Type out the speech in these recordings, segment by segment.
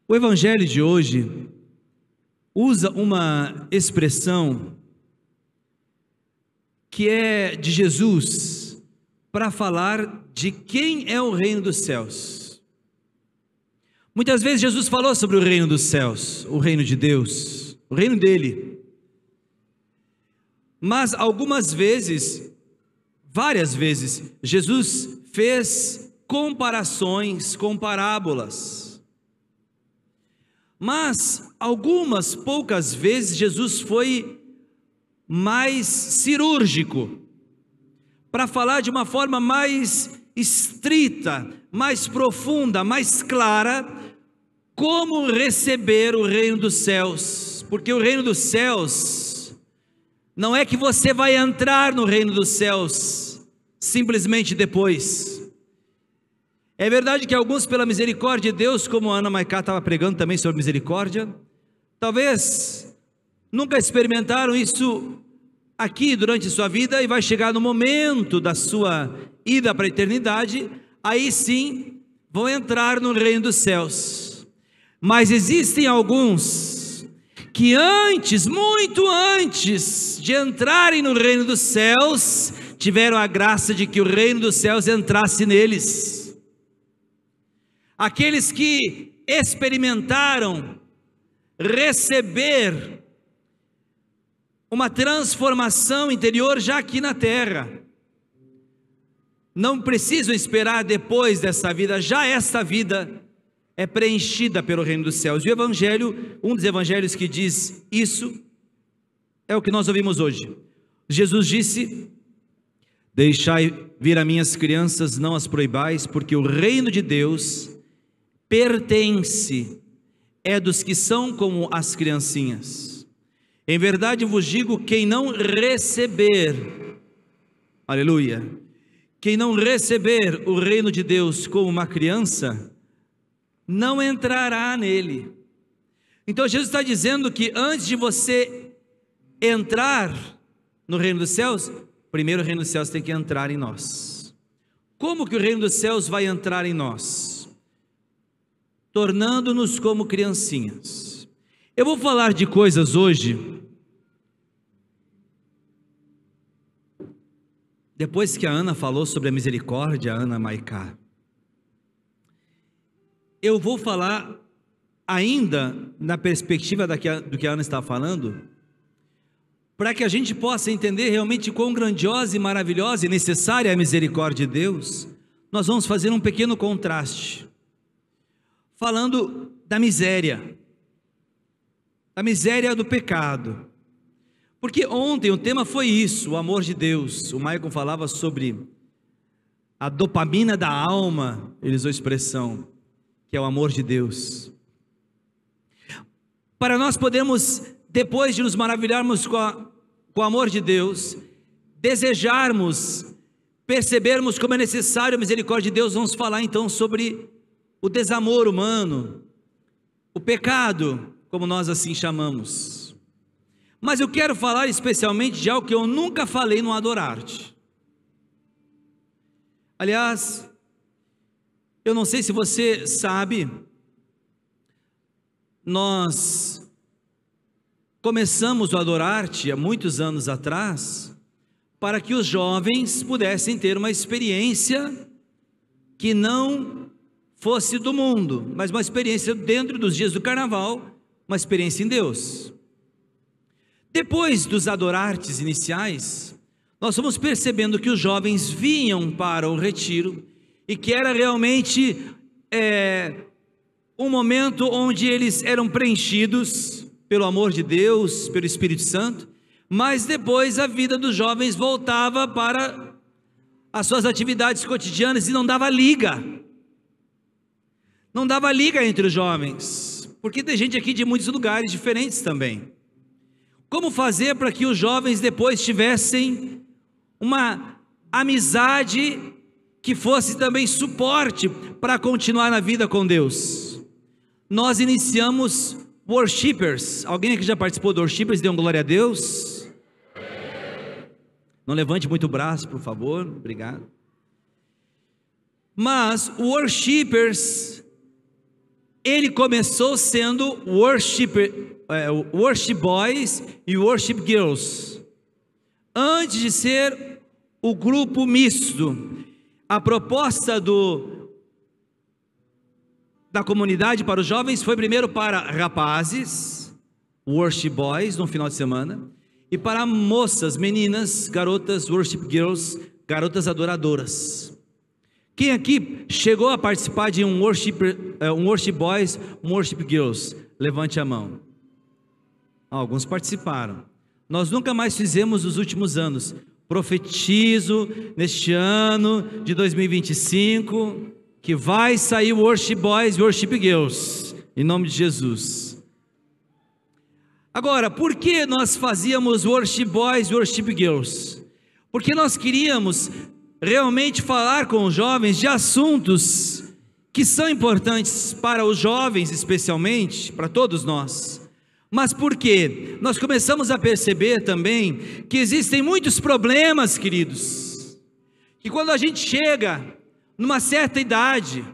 O evangelho de hoje usa uma expressão que é de Jesus para falar de quem é o reino dos céus. Muitas vezes Jesus falou sobre o reino dos céus, o reino de Deus, o reino dele. Mas algumas vezes, várias vezes, Jesus fez comparações com parábolas. Mas algumas poucas vezes Jesus foi mais cirúrgico, para falar de uma forma mais estrita, mais profunda, mais clara, como receber o reino dos céus. Porque o reino dos céus não é que você vai entrar no reino dos céus simplesmente depois. É verdade que alguns, pela misericórdia de Deus, como a Ana Maiká estava pregando também sobre misericórdia, talvez nunca experimentaram isso aqui durante sua vida, e vai chegar no momento da sua ida para a eternidade, aí sim vão entrar no reino dos céus. Mas existem alguns que antes, muito antes de entrarem no reino dos céus, tiveram a graça de que o reino dos céus entrasse neles. Aqueles que experimentaram receber uma transformação interior já aqui na terra, não precisam esperar depois dessa vida, já esta vida é preenchida pelo reino dos céus. E o evangelho, um dos evangelhos que diz isso, é o que nós ouvimos hoje. Jesus disse: deixai vir a minhas crianças, não as proibais, porque o reino de Deus pertence, é dos que são como as criancinhas. Em verdade vos digo, quem não receber, aleluia, quem não receber o reino de Deus como uma criança, não entrará nele. Então Jesus está dizendo que antes de você entrar no reino dos céus, primeiro o reino dos céus tem que entrar em nós. Como que o reino dos céus vai entrar em nós? Tornando-nos como criancinhas. Eu vou falar de coisas hoje, depois que a Ana falou sobre a misericórdia, a Ana Maiká, eu vou falar ainda na perspectiva do que a Ana está falando, para que a gente possa entender realmente quão grandiosa e maravilhosa e necessária é a misericórdia de Deus. Nós vamos fazer um pequeno contraste, falando da miséria do pecado, porque ontem o tema foi isso, o amor de Deus. O Maicon falava sobre a dopamina da alma, ele usou a expressão, que é o amor de Deus. Para nós podermos, depois de nos maravilharmos com o amor de Deus, desejarmos, percebermos como é necessário a misericórdia de Deus, vamos falar então sobre o desamor humano, o pecado, como nós assim chamamos. Mas eu quero falar especialmente de algo que eu nunca falei no Adorarte. Aliás, eu não sei se você sabe, nós começamos o Adorarte há muitos anos atrás, para que os jovens pudessem ter uma experiência que não fosse do mundo, mas uma experiência dentro dos dias do carnaval, uma experiência em Deus. Depois dos Adorartes iniciais, nós fomos percebendo que os jovens vinham para o retiro, e que era realmente um momento onde eles eram preenchidos pelo amor de Deus, pelo Espírito Santo, mas depois a vida dos jovens voltava para as suas atividades cotidianas e não dava liga. Não dava liga entre os jovens, porque tem gente aqui de muitos lugares diferentes também. Como fazer para que os jovens depois tivessem uma amizade que fosse também suporte para continuar na vida com Deus? Nós iniciamos Worshipers. Alguém aqui já participou do Worshipers? Dê um glória a Deus. Não levante muito o braço, por favor, obrigado. Mas o Worshipers, ele começou sendo worship boys e worship girls, antes de ser o grupo misto. A proposta da comunidade para os jovens foi primeiro para rapazes, worship boys, no final de semana, e para moças, meninas, garotas, worship girls, garotas adoradoras. Quem aqui chegou a participar de um worship boys, um worship girls? Levante a mão. Alguns participaram. Nós nunca mais fizemos nos últimos anos. Profetizo neste ano de 2025 que vai sair o worship boys e worship girls, em nome de Jesus. Agora, por que nós fazíamos worship boys e worship girls? Porque nós queríamos realmente falar com os jovens de assuntos que são importantes para os jovens, especialmente, para todos nós. Mas por quê? Nós começamos a perceber também que existem muitos problemas, queridos, que quando a gente chega numa certa idade,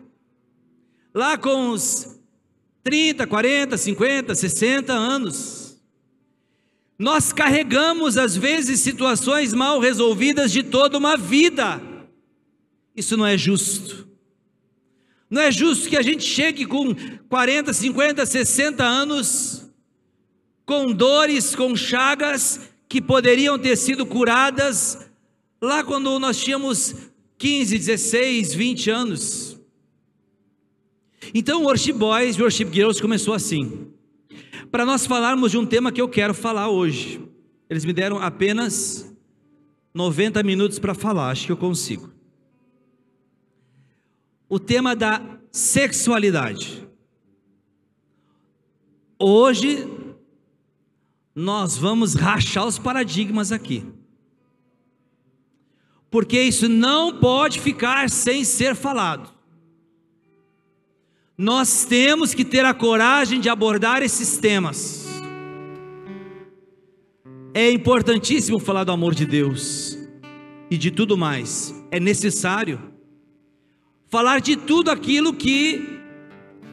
lá com os 30, 40, 50, 60 anos, nós carregamos às vezes situações mal resolvidas de toda uma vida. Isso não é justo. Não é justo que a gente chegue com 40, 50, 60 anos, com dores, com chagas, que poderiam ter sido curadas, lá quando nós tínhamos 15, 16, 20 anos. Então o Worship Boys, Worship Girls começou assim, para nós falarmos de um tema que eu quero falar hoje. Eles me deram apenas 90 minutos para falar, acho que eu consigo. O tema da sexualidade. Hoje nós vamos rachar os paradigmas aqui, porque isso não pode ficar sem ser falado. Nós temos que ter a coragem de abordar esses temas. É importantíssimo falar do amor de Deus e de tudo mais. É necessário falar de tudo aquilo que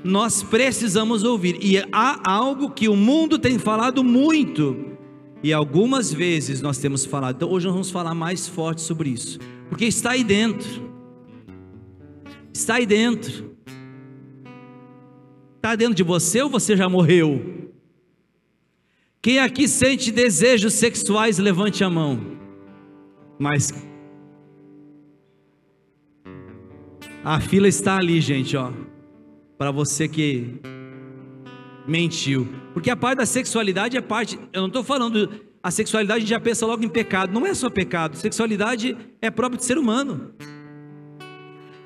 nós precisamos ouvir. E há algo que o mundo tem falado muito, e algumas vezes nós temos falado. Então hoje nós vamos falar mais forte sobre isso, porque está aí dentro. Está aí dentro. Está dentro de você ou você já morreu? Quem aqui sente desejos sexuais, levante a mão. Mas a fila está ali, gente, ó, para você que mentiu. Porque a parte da sexualidade é parte. Eu não estou falando. A sexualidade a gente já pensa logo em pecado. Não é só pecado. Sexualidade é próprio de ser humano.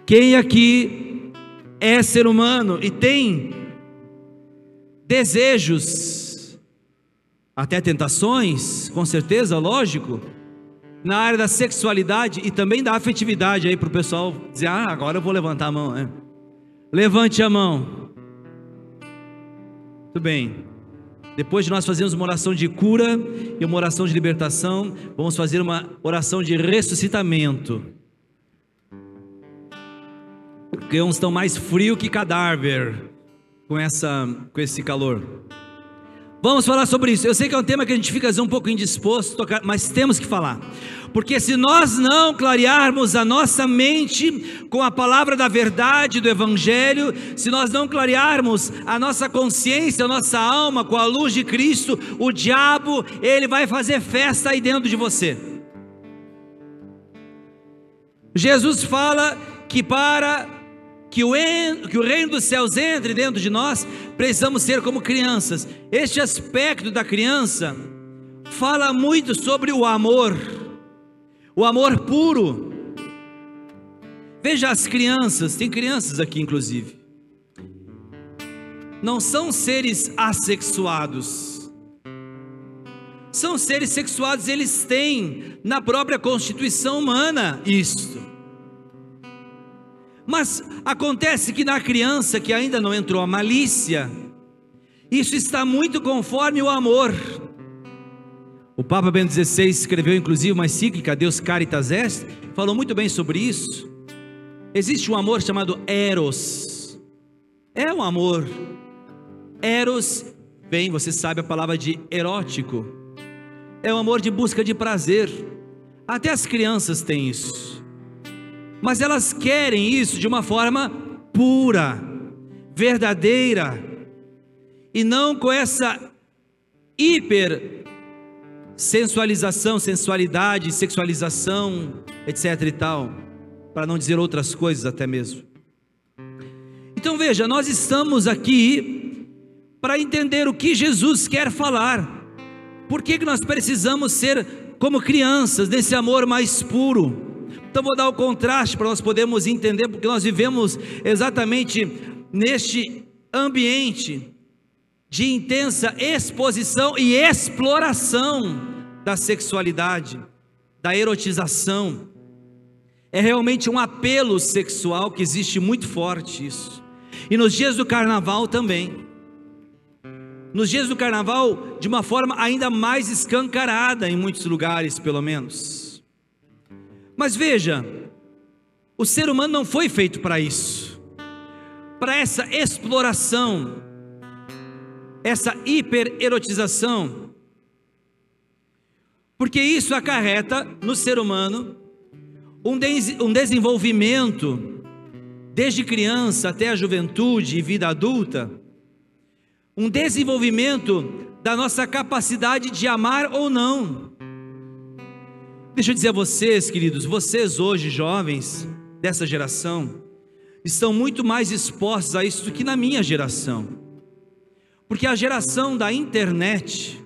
Quem aqui é ser humano e tem desejos, até tentações, com certeza, lógico, na área da sexualidade e também da afetividade, aí para o pessoal dizer, agora eu vou levantar a mão, né? Levante a mão. Muito bem. Depois de nós fazermos uma oração de cura e uma oração de libertação, vamos fazer uma oração de ressuscitamento, porque uns estão mais frio que cadáver com esse calor. Vamos falar sobre isso. Eu sei que é um tema que a gente fica às vezes um pouco indisposto, mas temos que falar, porque se nós não clarearmos a nossa mente com a palavra da verdade do Evangelho, se nós não clarearmos a nossa consciência, a nossa alma com a luz de Cristo, o diabo, ele vai fazer festa aí dentro de você. Jesus fala que para que o reino dos céus entre dentro de nós, precisamos ser como crianças. Este aspecto da criança fala muito sobre o amor puro. Veja as crianças, tem crianças aqui inclusive, não são seres assexuados, são seres sexuados, eles têm na própria constituição humana isto. Mas acontece que na criança que ainda não entrou a malícia, isso está muito conforme o amor. O Papa Bento XVI escreveu inclusive uma encíclica, Deus Caritas Est, falou muito bem sobre isso. Existe um amor chamado Eros, é um amor Eros vem, você sabe a palavra de erótico, é um amor de busca de prazer. Até as crianças têm isso, mas elas querem isso de uma forma pura, verdadeira, e não com essa hiper sensualização, sensualidade, sexualização, etc e tal, para não dizer outras coisas até mesmo. Então veja, nós estamos aqui para entender o que Jesus quer falar. Por que nós precisamos ser como crianças, nesse amor mais puro? Então vou dar o contraste para nós podermos entender, porque nós vivemos exatamente neste ambiente de intensa exposição e exploração da sexualidade, da erotização. É realmente um apelo sexual que existe muito forte isso. E nos dias do carnaval também. Nos dias do carnaval, de uma forma ainda mais escancarada em muitos lugares, pelo menos. Mas veja, o ser humano não foi feito para isso, para essa exploração, essa hipererotização, porque isso acarreta no ser humano um desenvolvimento, desde criança até a juventude e vida adulta, um desenvolvimento da nossa capacidade de amar ou não. Deixa eu dizer a vocês, queridos, vocês hoje, jovens dessa geração, estão muito mais expostos a isso do que na minha geração, porque a geração da internet,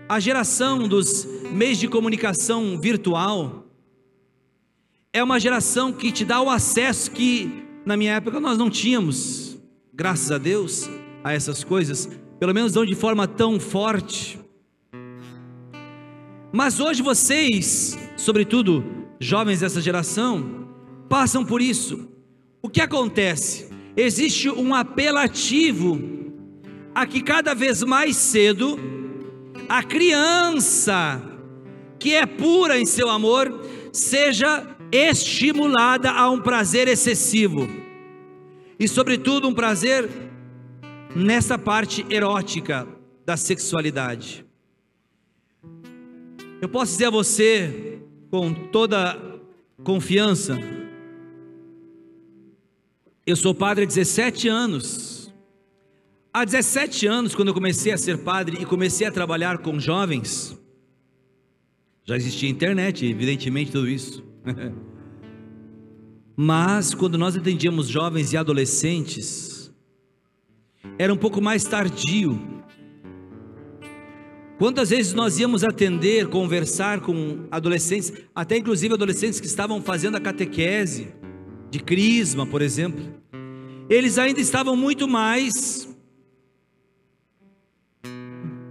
a geração dos meios de comunicação virtual, é uma geração que te dá o acesso que na minha época nós não tínhamos, graças a Deus, a essas coisas, pelo menos não de forma tão forte. Mas hoje vocês, sobretudo jovens dessa geração, passam por isso. O que acontece? Existe um apelativo a que cada vez mais cedo a criança que é pura em seu amor seja estimulada a um prazer excessivo, e sobretudo um prazer nessa parte erótica da sexualidade. Eu posso dizer a você com toda confiança, eu sou padre há 17 anos. Há 17 anos, quando eu comecei a ser padre e comecei a trabalhar com jovens, já existia internet, evidentemente, tudo isso. Mas quando nós atendíamos jovens e adolescentes, era um pouco mais tardio. Quantas vezes nós íamos atender, conversar com adolescentes, até inclusive adolescentes que estavam fazendo a catequese de crisma, por exemplo, eles ainda estavam muito mais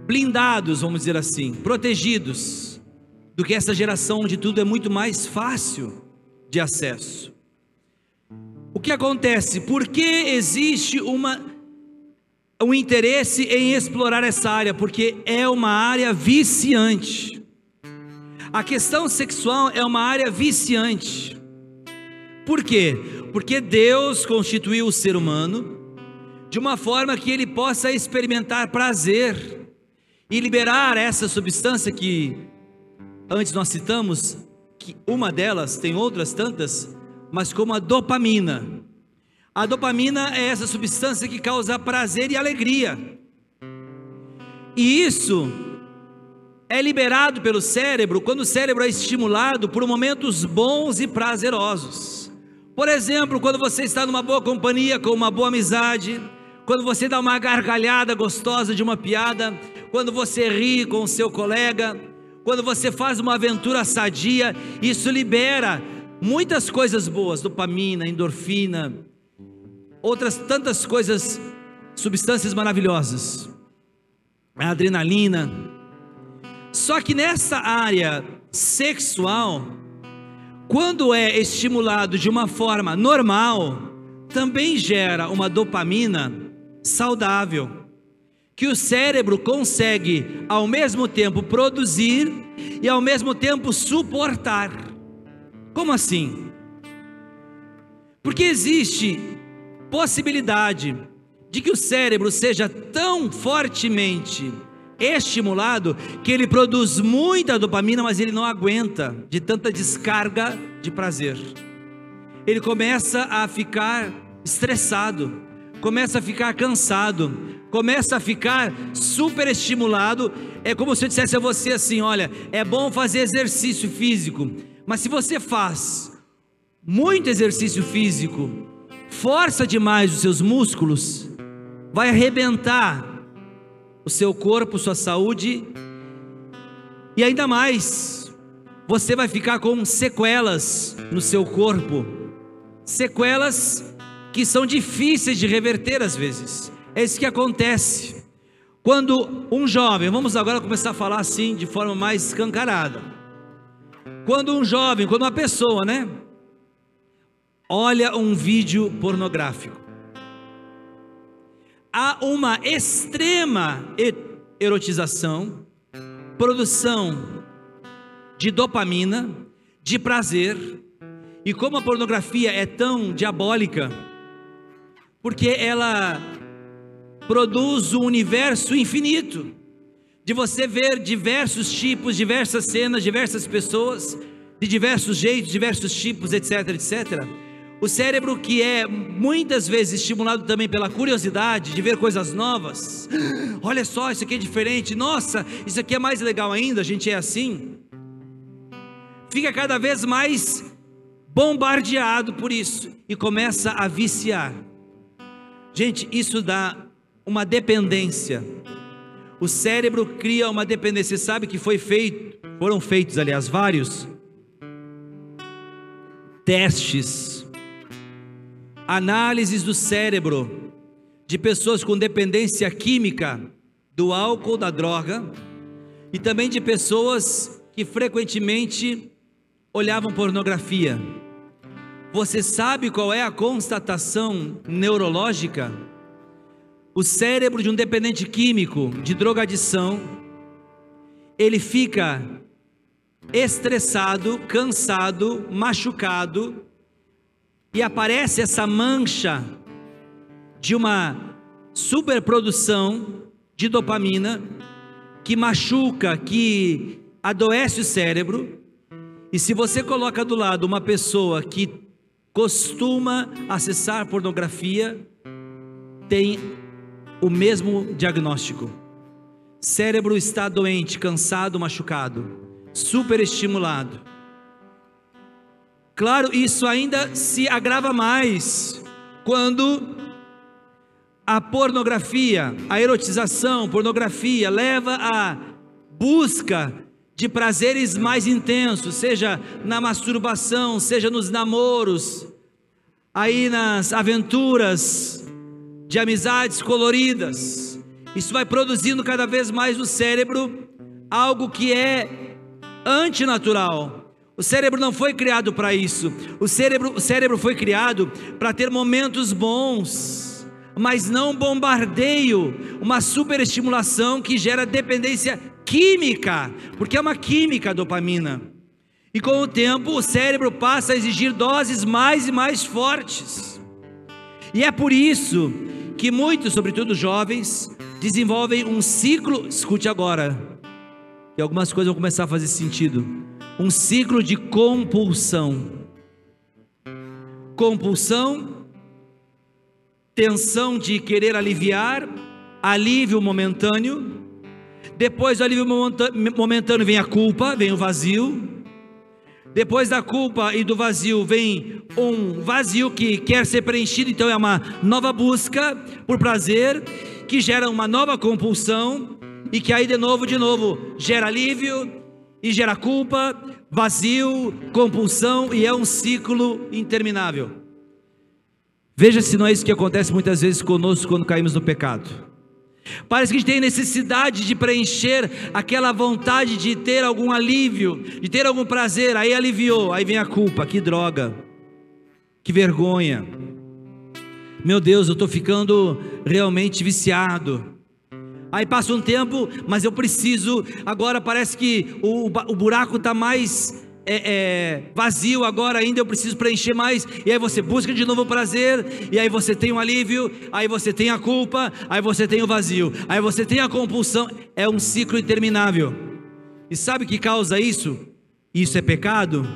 blindados, vamos dizer assim, protegidos, do que essa geração onde tudo é muito mais fácil de acesso. O que acontece? Por que existe um interesse em explorar essa área? Porque é uma área viciante. A questão sexual é uma área viciante. Por quê? Porque Deus constituiu o ser humano de uma forma que ele possa experimentar prazer e liberar essa substância que antes nós citamos, que uma delas, tem outras tantas, mas como a dopamina. A dopamina é essa substância que causa prazer e alegria, e isso é liberado pelo cérebro quando o cérebro é estimulado por momentos bons e prazerosos. Por exemplo, quando você está numa boa companhia, com uma boa amizade, quando você dá uma gargalhada gostosa de uma piada, quando você ri com o seu colega, quando você faz uma aventura sadia, isso libera muitas coisas boas, dopamina, endorfina, outras tantas coisas, substâncias maravilhosas, a adrenalina. Só que nessa área sexual, quando é estimulado de uma forma normal, também gera uma dopamina saudável, que o cérebro consegue ao mesmo tempo produzir e ao mesmo tempo suportar. Como assim? Porque existe possibilidade de que o cérebro seja tão fortemente estimulado que ele produz muita dopamina, mas ele não aguenta de tanta descarga de prazer. Ele começa a ficar estressado, começa a ficar cansado, começa a ficar super estimulado. É como se eu dissesse a você assim: olha, é bom fazer exercício físico, mas se você faz muito exercício físico, força demais os seus músculos, vai arrebentar o seu corpo, sua saúde, e ainda mais, você vai ficar com sequelas no seu corpo, sequelas que são difíceis de reverter às vezes. É isso que acontece quando um jovem, vamos agora começar a falar assim de forma mais escancarada, quando um jovem, quando uma pessoa, olha um vídeo pornográfico, há uma extrema erotização, produção de dopamina, de prazer. E como a pornografia é tão diabólica, porque ela produz um universo infinito, de você ver diversos tipos, diversas cenas, diversas pessoas, de diversos jeitos, diversos tipos, etc, etc. O cérebro, que é muitas vezes estimulado também pela curiosidade de ver coisas novas, olha só, isso aqui é diferente, nossa, isso aqui é mais legal ainda, a gente é assim, fica cada vez mais bombardeado por isso e começa a viciar. Gente, isso dá uma dependência. O cérebro cria uma dependência. Você sabe que foram feitos, aliás, vários testes, análises do cérebro de pessoas com dependência química do álcool, da droga, e também de pessoas que frequentemente olhavam pornografia. Você sabe qual é a constatação neurológica? O cérebro de um dependente químico de drogadição, ele fica estressado, cansado, machucado, e aparece essa mancha de uma superprodução de dopamina que machuca, que adoece o cérebro. E se você coloca do lado uma pessoa que costuma acessar pornografia, tem o mesmo diagnóstico: cérebro está doente, cansado, machucado, superestimulado. Claro, isso ainda se agrava mais quando a pornografia, a erotização, pornografia leva à busca de prazeres mais intensos, seja na masturbação, seja nos namoros, aí nas aventuras de amizades coloridas. Isso vai produzindo cada vez mais no cérebro algo que é antinatural. O cérebro não foi criado para isso. O cérebro foi criado para ter momentos bons, mas não um bombardeio, uma superestimulação que gera dependência química, porque é uma química a dopamina. E com o tempo o cérebro passa a exigir doses mais e mais fortes. E é por isso que muitos, sobretudo jovens, desenvolvem um ciclo, escute agora, e algumas coisas vão começar a fazer sentido, um ciclo de compulsão. Compulsão, tensão de querer aliviar, alívio momentâneo. Depois do alívio momentâneo vem a culpa, vem o vazio. Depois da culpa e do vazio vem um vazio que quer ser preenchido, então é uma nova busca por prazer, que gera uma nova compulsão, e que aí de novo gera alívio, e gera culpa, vazio, compulsão, e é um ciclo interminável. Veja se não é isso que acontece muitas vezes conosco quando caímos no pecado. Parece que a gente tem necessidade de preencher aquela vontade de ter algum alívio, de ter algum prazer, aí aliviou, aí vem a culpa, que droga, que vergonha, meu Deus, eu estou ficando realmente viciado. Aí passa um tempo, mas eu preciso, agora parece que o buraco está mais vazio, agora ainda eu preciso preencher mais, e aí você busca de novo o prazer, e aí você tem o alívio, aí você tem a culpa, aí você tem o vazio, aí você tem a compulsão. É um ciclo interminável. E sabe o que causa isso? Isso é pecado.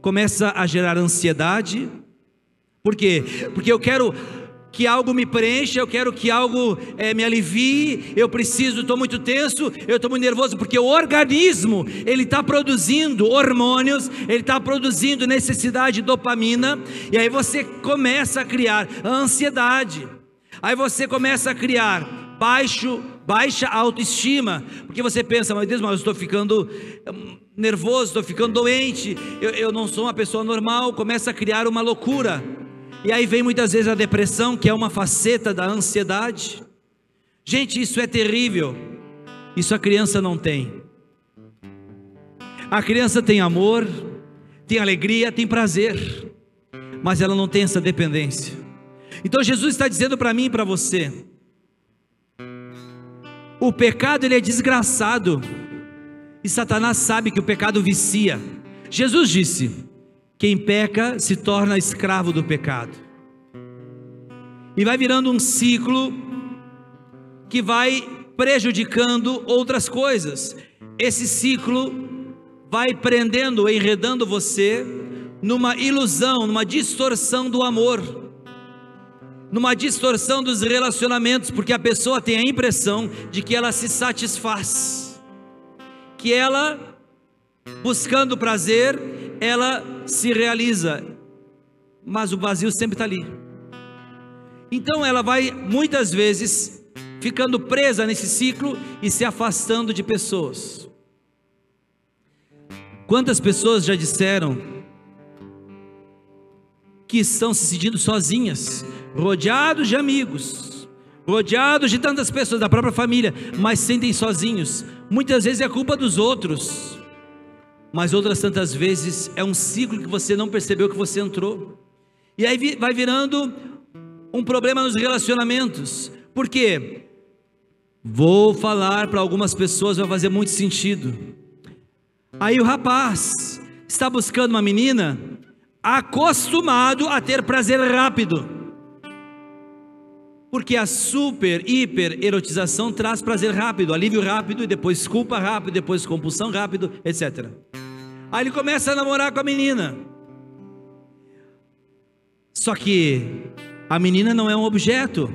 Começa a gerar ansiedade. Por quê? Porque eu quero que algo me preencha, eu quero que algo me alivie, eu preciso, estou muito tenso, eu estou muito nervoso, porque o organismo, ele está produzindo hormônios, ele está produzindo necessidade de dopamina, e aí você começa a criar ansiedade, aí você começa a criar baixa autoestima, porque você pensa, meu Deus, mas eu estou ficando nervoso, estou ficando doente, eu não sou uma pessoa normal, começa a criar uma loucura. E aí vem muitas vezes a depressão, que é uma faceta da ansiedade. Gente, isso é terrível. Isso a criança não tem. A criança tem amor, tem alegria, tem prazer, mas ela não tem essa dependência. Então Jesus está dizendo para mim e para você: o pecado, ele é desgraçado, e Satanás sabe que o pecado vicia. Jesus disse: quem peca se torna escravo do pecado. E vai virando um ciclo que vai prejudicando outras coisas. Esse ciclo vai prendendo, enredando você numa ilusão, numa distorção do amor, numa distorção dos relacionamentos, porque a pessoa tem a impressão de que ela se satisfaz, que ela, buscando prazer, ela se realiza, mas o vazio sempre está ali. Então ela vai muitas vezes ficando presa nesse ciclo e se afastando de pessoas. Quantas pessoas já disseram que estão se sentindo sozinhas, rodeados de amigos, rodeados de tantas pessoas da própria família, mas sentem sozinhos? Muitas vezes é culpa dos outros, mas outras tantas vezes é um ciclo que você não percebeu que você entrou, e aí vai virando um problema nos relacionamentos. Por quê? Vou falar para algumas pessoas, vai fazer muito sentido. Aí o rapaz está buscando uma menina, acostumado a ter prazer rápido, porque a super, hiper erotização traz prazer rápido, alívio rápido, e depois culpa rápido, depois compulsão rápido, etc. Aí ele começa a namorar com a menina, só que a menina não é um objeto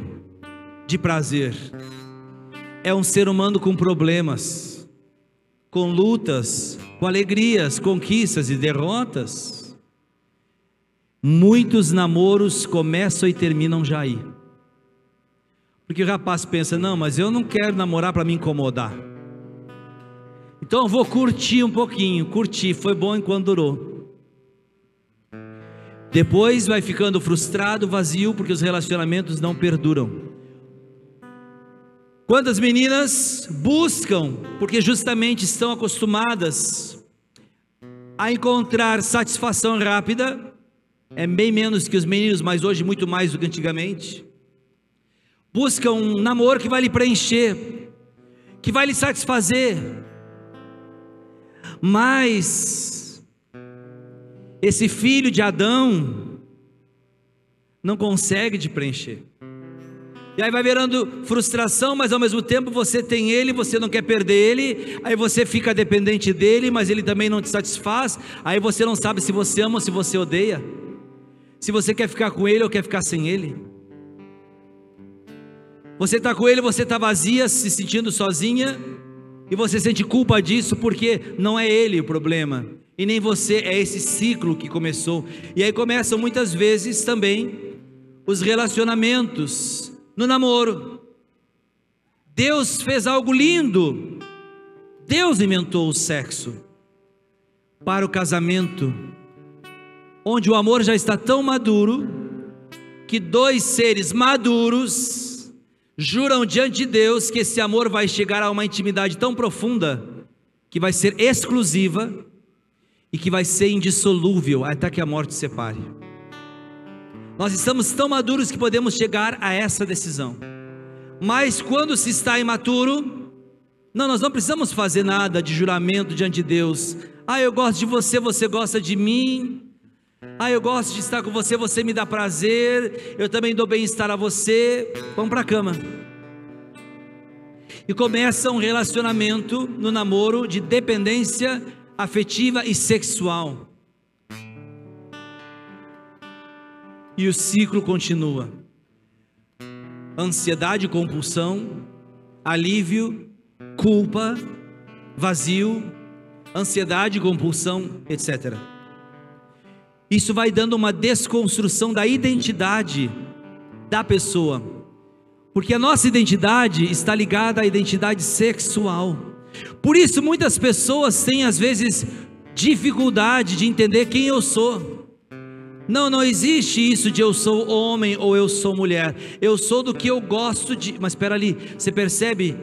de prazer, é um ser humano com problemas, com lutas, com alegrias, conquistas e derrotas. Muitos namoros começam e terminam já aí, porque o rapaz pensa: não, mas eu não quero namorar para me incomodar, então eu vou curtir um pouquinho. Curtir, foi bom enquanto durou. Depois vai ficando frustrado, vazio, porque os relacionamentos não perduram. Quantas meninas buscam, porque justamente estão acostumadas a encontrar satisfação rápida, é bem menos que os meninos, mas hoje muito mais do que antigamente. Buscam um namoro que vai lhe preencher, que vai lhe satisfazer, mas esse filho de Adão não consegue te preencher, e aí vai virando frustração, mas ao mesmo tempo você tem ele, você não quer perder ele, aí você fica dependente dele, mas ele também não te satisfaz, aí você não sabe se você ama ou se você odeia, se você quer ficar com ele ou quer ficar sem ele. Você está com ele, você está vazia, se sentindo sozinha, e você sente culpa disso, porque não é ele o problema, e nem você, é esse ciclo que começou. E aí começam muitas vezes também os relacionamentos no namoro. Deus fez algo lindo, Deus inventou o sexo para o casamento, onde o amor já está tão maduro, que dois seres maduros juram diante de Deus que esse amor vai chegar a uma intimidade tão profunda, que vai ser exclusiva e que vai ser indissolúvel até que a morte separe. Nós estamos tão maduros que podemos chegar a essa decisão, mas quando se está imaturo, Não, nós não precisamos fazer nada de juramento diante de Deus. Ah, eu gosto de você, você gosta de mim. Ah, eu gosto de estar com você, você me dá prazer. Eu também dou bem-estar a você. Vamos para a cama. E começa um relacionamento no namoro de dependência afetiva e sexual. E o ciclo continua. Ansiedade, compulsão, alívio, culpa, vazio, ansiedade, compulsão, etc. Isso vai dando uma desconstrução da identidade da pessoa, porque a nossa identidade está ligada à identidade sexual. Por isso muitas pessoas têm às vezes dificuldade de entender quem eu sou. Não existe isso de eu sou homem ou eu sou mulher. Eu sou do que eu gosto de... Mas espera ali, você percebe?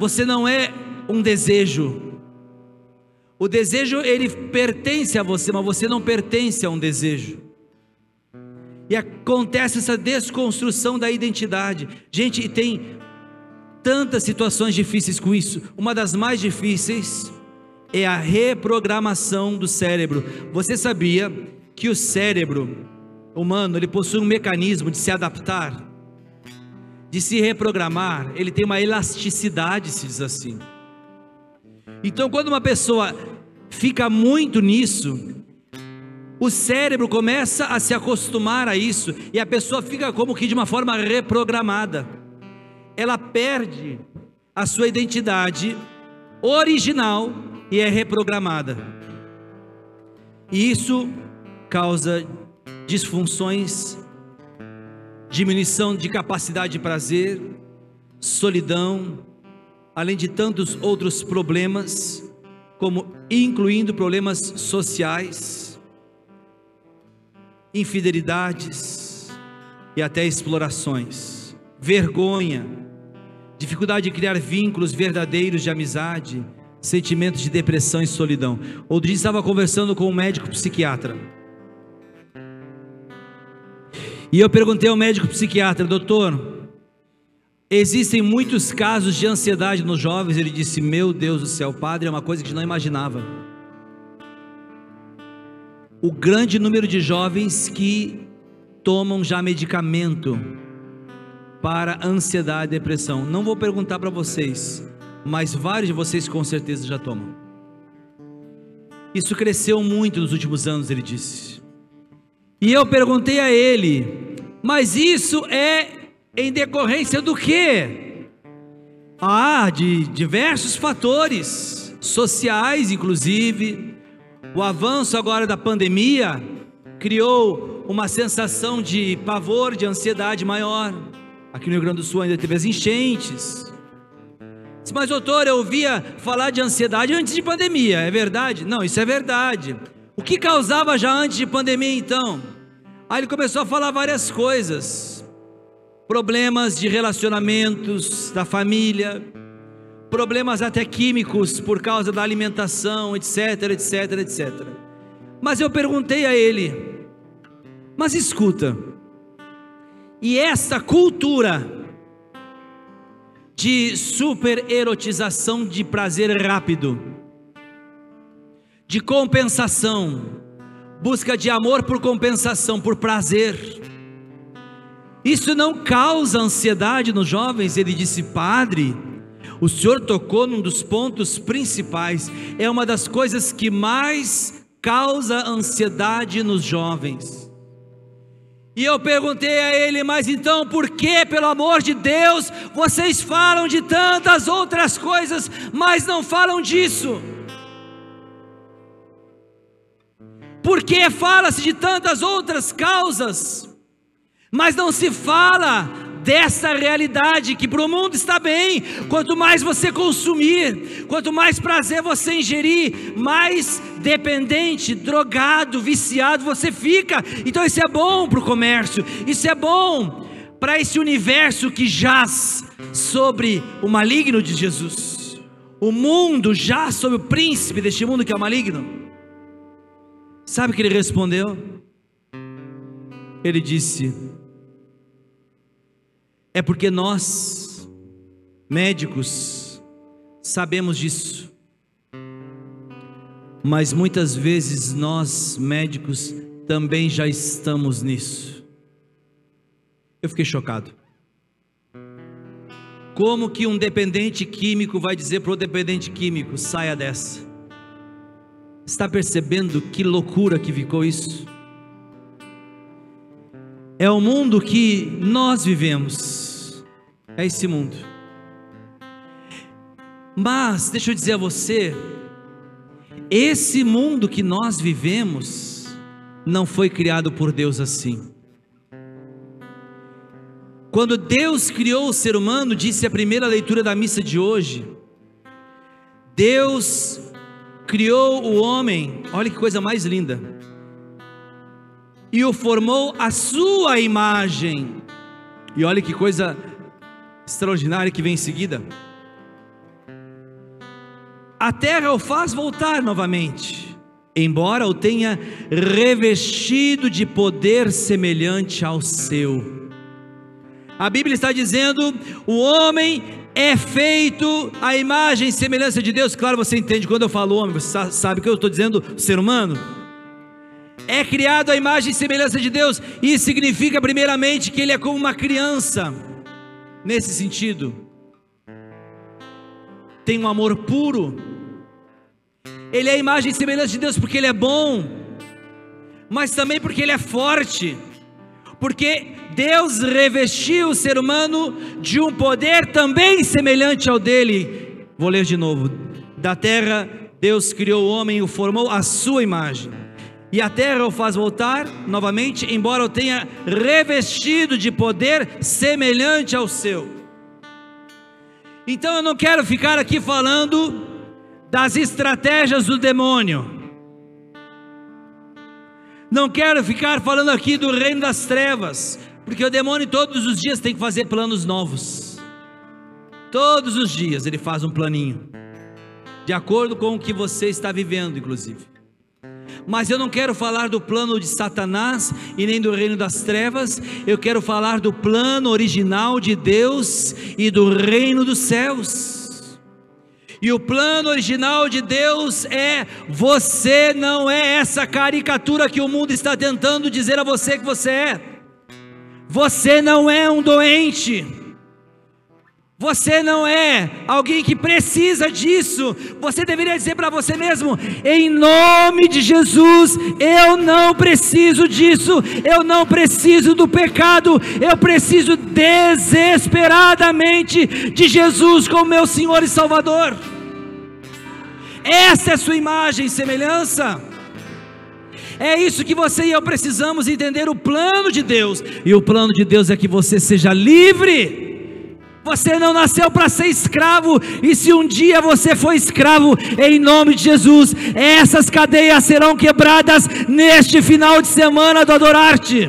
Você não é um desejo. O desejo, ele pertence a você, mas você não pertence a um desejo. E acontece essa desconstrução da identidade. Gente, e tem tantas situações difíceis com isso. Uma das mais difíceis é a reprogramação do cérebro. Você sabia que o cérebro humano, ele possui um mecanismo de se adaptar, de se reprogramar? Ele tem uma elasticidade, se diz assim. Então, quando uma pessoa fica muito nisso, o cérebro começa a se acostumar a isso, e a pessoa fica como que de uma forma reprogramada. Ela perde a sua identidade original e é reprogramada. E isso causa disfunções, diminuição de capacidade de prazer, solidão, além de tantos outros problemas, como incluindo problemas sociais, infidelidades e até explorações, vergonha, dificuldade de criar vínculos verdadeiros de amizade, sentimentos de depressão e solidão. Outro dia estava conversando com um médico psiquiatra, e eu perguntei ao médico psiquiatra: doutor, existem muitos casos de ansiedade nos jovens? Ele disse: meu Deus do céu, padre, é uma coisa que não imaginava. O grande número de jovens que tomam já medicamento para ansiedade e depressão. Não vou perguntar para vocês, mas vários de vocês com certeza já tomam. Isso cresceu muito nos últimos anos, ele disse. E eu perguntei a ele: mas isso é em decorrência do quê? De diversos fatores, sociais inclusive. O avanço agora da pandemia criou uma sensação de pavor, de ansiedade maior. Aqui no Rio Grande do Sul ainda teve as enchentes. Mas doutor, eu ouvia falar de ansiedade antes de pandemia, é verdade? Não, isso é verdade. O que causava já antes de pandemia então? Aí ele começou a falar várias coisas. Problemas de relacionamentos da família, problemas até químicos por causa da alimentação, etc, etc, etc. Mas eu perguntei a ele: mas escuta, e essa cultura de supererotização de prazer rápido, de compensação, busca de amor por compensação, por prazer, isso não causa ansiedade nos jovens? Ele disse: padre, o senhor tocou num dos pontos principais. É uma das coisas que mais causa ansiedade nos jovens. E eu perguntei a ele: mas então por que, pelo amor de Deus, vocês falam de tantas outras coisas, mas não falam disso? Por que fala-se de tantas outras causas, mas não se fala dessa realidade que para o mundo está bem? Quanto mais você consumir, quanto mais prazer você ingerir, mais dependente, drogado, viciado você fica. Então isso é bom para o comércio, isso é bom para esse universo que jaz sobre o maligno de Jesus. O mundo jaz sobre o príncipe deste mundo que é o maligno. Sabe o que ele respondeu? Ele disse: é porque nós Médicos, sabemos disso, mas muitas vezes nós, médicos, também já estamos nisso. Eu fiquei chocado. Como que um dependente químico vai dizer para o dependente químico: saia dessa? Está percebendo que loucura que ficou isso? É o mundo que nós vivemos, é esse mundo. Mas deixa eu dizer a você, esse mundo que nós vivemos não foi criado por Deus assim. Quando Deus criou o ser humano, disse a primeira leitura da missa de hoje, Deus criou o homem, olha que coisa mais linda, e o formou à sua imagem. E olha que coisa extraordinária que vem em seguida: a terra o faz voltar novamente, embora o tenha revestido de poder semelhante ao seu. A Bíblia está dizendo: o homem é feito à imagem e semelhança de Deus. Claro, você entende quando eu falo homem, você sabe que eu estou dizendo ser humano. É criado à imagem e semelhança de Deus. Isso significa primeiramente que ele é como uma criança. Nesse sentido, tem um amor puro. Ele é a imagem e semelhança de Deus porque ele é bom, mas também porque ele é forte, porque Deus revestiu o ser humano de um poder também semelhante ao dele. Vou ler de novo: da terra Deus criou o homem e o formou à sua imagem, e a terra o faz voltar novamente, embora o tenha revestido de poder semelhante ao seu. Então eu não quero ficar aqui falando das estratégias do demônio, não quero ficar falando aqui do reino das trevas, porque o demônio todos os dias tem que fazer planos novos. Todos os dias ele faz um planinho, de acordo com o que você está vivendo, inclusive. Mas eu não quero falar do plano de Satanás e nem do reino das trevas. Eu quero falar do plano original de Deus e do reino dos céus. E o plano original de Deus é: você não é essa caricatura que o mundo está tentando dizer a você que você é. Você não é um doente, você não é alguém que precisa disso. Você deveria dizer para você mesmo: em nome de Jesus, eu não preciso disso, eu não preciso do pecado, eu preciso desesperadamente de Jesus como meu Senhor e Salvador. Essa é a sua imagem e semelhança. É isso que você e eu precisamos entender: o plano de Deus. E o plano de Deus é que você seja livre. Você não nasceu para ser escravo, e se um dia você for escravo, em nome de Jesus, essas cadeias serão quebradas neste final de semana do Adorarte.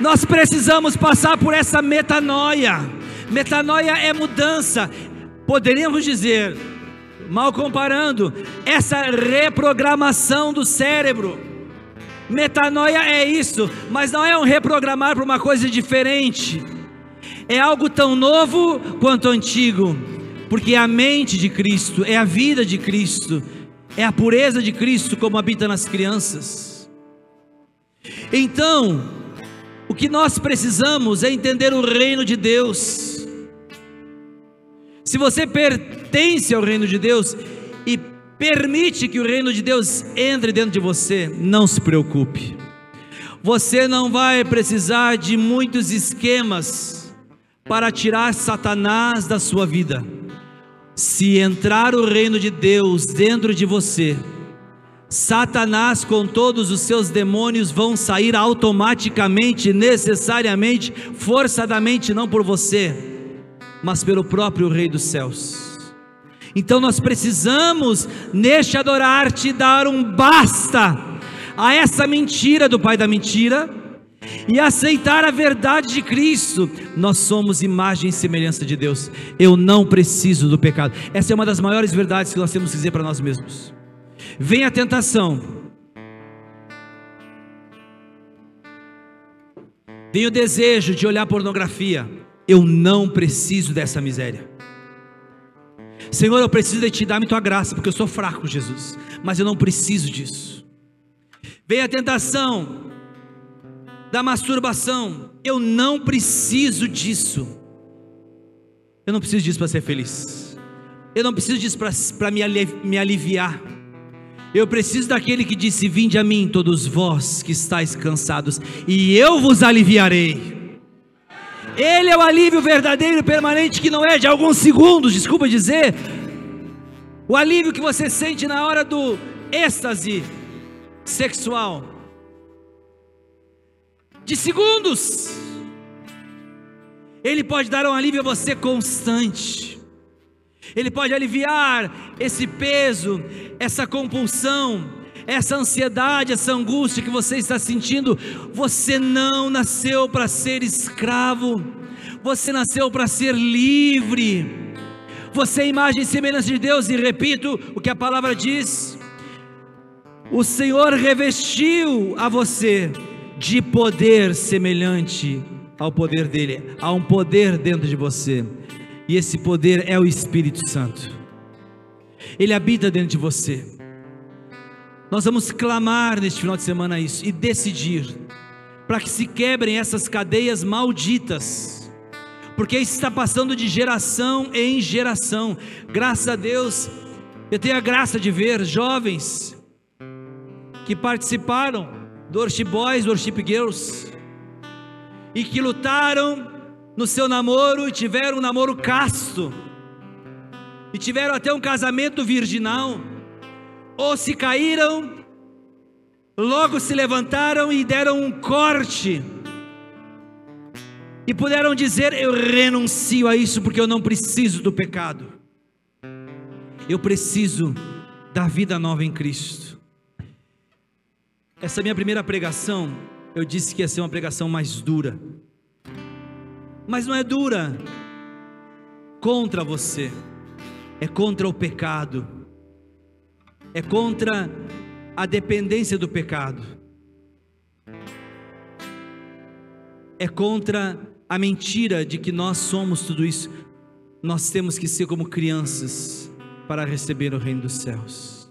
Nós precisamos passar por essa metanoia. Metanoia é mudança. Poderíamos dizer, mal comparando, essa reprogramação do cérebro. Metanoia é isso, mas não é um reprogramar para uma coisa diferente. É algo tão novo quanto antigo, porque é a mente de Cristo, é a vida de Cristo, é a pureza de Cristo como habita nas crianças. Então, o que nós precisamos é entender o reino de Deus. Se você pertence ao reino de Deus e permite que o reino de Deus entre dentro de você, não se preocupe. Você não vai precisar de muitos esquemas para tirar Satanás da sua vida. Se entrar o reino de Deus dentro de você, Satanás com todos os seus demônios vão sair automaticamente, necessariamente, forçadamente, não por você, mas pelo próprio Rei dos céus. Então nós precisamos, neste Adorarte, dar um basta a essa mentira do pai da mentira e aceitar a verdade de Cristo. Nós somos imagem e semelhança de Deus. Eu não preciso do pecado. Essa é uma das maiores verdades que nós temos que dizer para nós mesmos. Vem a tentação, vem o desejo de olhar pornografia. Eu não preciso dessa miséria. Senhor, eu preciso de Ti, dá-me Tua graça, porque eu sou fraco, Jesus, mas eu não preciso disso. Vem a tentação da masturbação. Eu não preciso disso. Eu não preciso disso para ser feliz. Eu não preciso disso para me aliviar. Eu preciso daquele que disse: vinde a mim todos vós que estáis cansados, e eu vos aliviarei. Ele é o alívio verdadeiro e permanente, que não é de alguns segundos, desculpa dizer. O alívio que você sente na hora do êxtase sexual, de segundos. Ele pode dar um alívio a você constante. Ele pode aliviar esse peso, essa compulsão, essa ansiedade, essa angústia que você está sentindo. Você não nasceu para ser escravo, você nasceu para ser livre. Você é imagem e semelhança de Deus, e repito o que a palavra diz: o Senhor revestiu a você de poder semelhante ao poder dele. Há um poder dentro de você, e esse poder é o Espírito Santo. Ele habita dentro de você. Nós vamos clamar neste final de semana isso, e decidir, para que se quebrem essas cadeias malditas, porque isso está passando de geração em geração. Graças a Deus, eu tenho a graça de ver jovens que participaram do Worship Boys, Worship Girls, e que lutaram no seu namoro, e tiveram um namoro casto, e tiveram até um casamento virginal, ou se caíram, logo se levantaram e deram um corte, e puderam dizer: eu renuncio a isso, porque eu não preciso do pecado, eu preciso da vida nova em Cristo. Essa minha primeira pregação, eu disse que ia ser uma pregação mais dura, mas não é dura contra você, é contra o pecado, é contra a dependência do pecado, é contra a mentira de que nós somos tudo isso. Nós temos que ser como crianças para receber o reino dos céus.